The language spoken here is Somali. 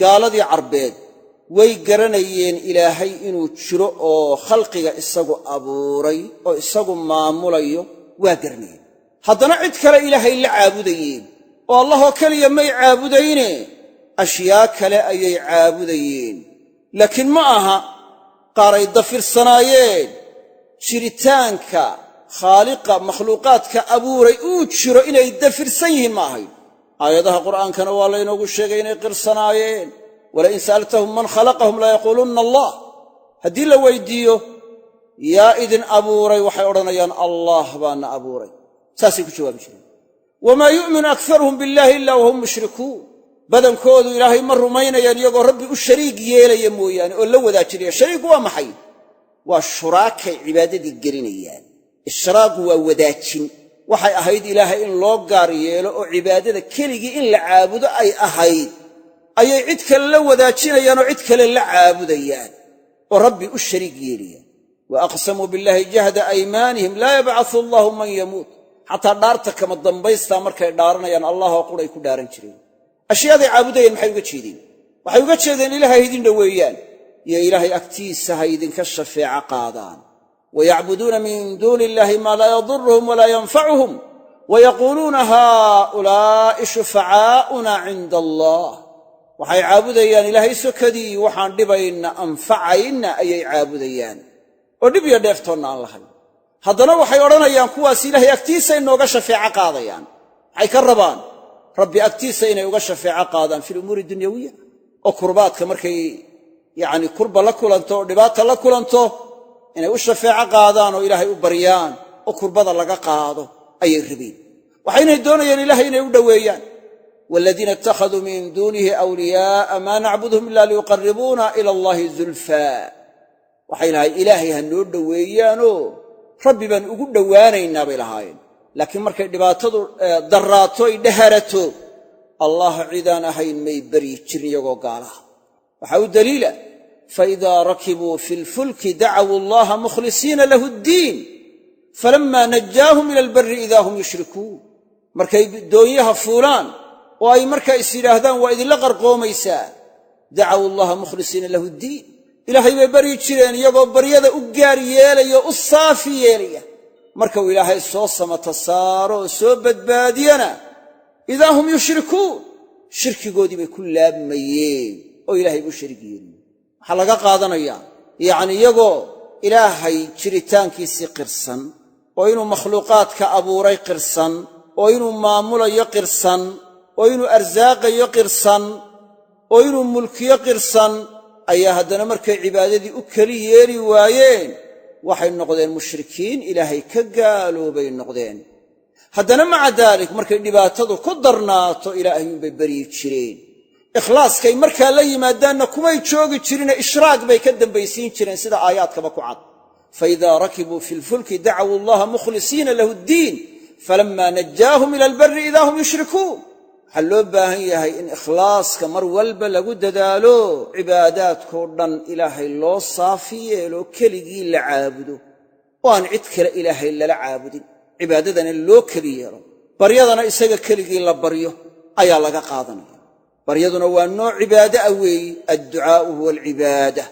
gaaladii carbeed way garanayeen ilaahay inuu jiro oo khalqiga isagu abuuray oo isagu maamulayo waa garanayeen haddana cid kale ilaahay la caabudayeen oo allahoo keliya may caabudayne ashyaa kale ayay caabudayeen laakiin ma aha qaaray dafirsanaayeen jiritaanka khaaliqa makhluuqaadka abuuray uu jiro inay dafirsan yihiin ma ahayn aayadaha qur'aankana waa laynoogu sheegay inay qirsanaayeen walain sa'altahum man khalaqahum layaquulunna allah haddii la weydiiyo yaa idin abuuray waxay odhanayaan allah baana abuuray saasay ku jawaabi jireen wamaa yu'minu akharuhum billahi ila wahum mushrikuun badankoodu ilaahay ma rumaynayaan iyagoo rabbi u shariig yeelaya mooyaane oo la wadaajinaya shariigu waa maxay waa shuraakay cibaadadii gelinayaan ishraagu waa wadaajin waxay ahayd ilaahay in loo gaar yeelo oo cibaadada keligii in la caabudo ay ahayd ayay cid kale la wadaajinayaan oo cid kale la caabudayaan oo rabbi u shariig yeelayaan wa aqsamuu billahi jahda aymaanihim laa yabcathu allahu man yamuut xataa dhaarta kama dambaystaa markay dhaaranayaan allah oo quray ku dhaaran jireen ashyaaday caabudayeen maxay uga jeedeen waxay uga jeedeen ilaahay idin dhoweeyaan iyo ilaahay agtiisa ha idinka shafeeco qaadaan wayacbuduuna min duuni illahi maa laa yaduruhum walaa yanfacuhum wayaquuluuna haaulaa'i shufacaa'una cinda allah waxay caabudayaan ilaahay sokadii waxaan dhibayna anfacayna ayay caabudayaan oo dhib iyo dheeftoonna aan lahayn haddana waxay odhanayaan kuwaas ilaahay agtiisa inooga shafeeco qaadayaan maxay ka rabaan rabbi agtiisa inay uga shafeeco qaadaan fi lumuuri dunyawiya oo kurbaadka markay yacni kurba la kulanto oo dhibaata la kulanto inay u shafeeco qaadaan oo ilaahay u baryaan oo kurbada laga qaado ayay rabeen waxaynay doonayaan ilaahay inay u dhoweeyaan waaladiina ittakhaduu min duunihi awliyaa'a maa nacbuduhum ila liyuqarribuuna ila allahi zulfaa waxay lahayn ilaahay ha noo dhoweeyaanoo rabbi baan ugu dhowaanaynaa bay lahaayeen laakiin markay dhibaatadu darraato ay dhaharato allah cidaan ahayn may baryi jirin iyagoo gaalaha waxaa u daliila faidaa rakibuu fi lfulki dacawuu allaha mukhlisiina lahu ddiin falammaa najaahum ila albarri idaa hum yushrikuun markay doonyaha fuulaan oo ay markaa is yidhaahdaan waa idinla qarqoomaysaa dacawuu allaha mukhlisiina lahu ddiin ilaahay bay baryi jireen iyagoo baryada u gaar yeelaya o u saafi yeelaya marka uu ilaahay soo samata saaro oo soo badbaadiyana idaa hum yushrikuun shirkigoodii bay ku laabmayeen oo ilaahay buu shariig yeeliye waxaa laga qaadanayaa yacni iyagoo ilaahay jiritaankiisii qirsan oo inuu makhluuqaadka abuuray qirsan oo inuu maamulayo qirsan oo inuu arsaaqayo qirsan oo inuu mulkiyo qirsan ayaa haddana markay cibaadadii u keli yeeli waayeen waxay noqdeen mushrikiin ilaahay ka gaaloobay noqdeen haddana maca daalik markay dhibaatadu ku darnaato ilaahayuunbay baryi jireen ikhlaaskay markaa la yimaadaanna kumay joogi jirine ishraak bay ka dambaysiin jireen sida aayaadkaba ku cad faidaa rakibuu fi lfulki dacawuu allaha mukhlisiina lahu ddiin falammaa najaahum ila albarri idaa hum yushrikuun waxaa loo baahan yahay in ikhlaaska mar walba lagu dadaalo cibaadaadkoo dhan ilaahay loo saafi yeelo keligii la caabudo oo aan cid kale ilaahay lala caabudin cibaadadana loo keli yeelo baryadana isaga keligii la baryo ayaa laga qaadanaya baryaduna waa nooc cibaado ah weeye adducaa'u huwa alcibaada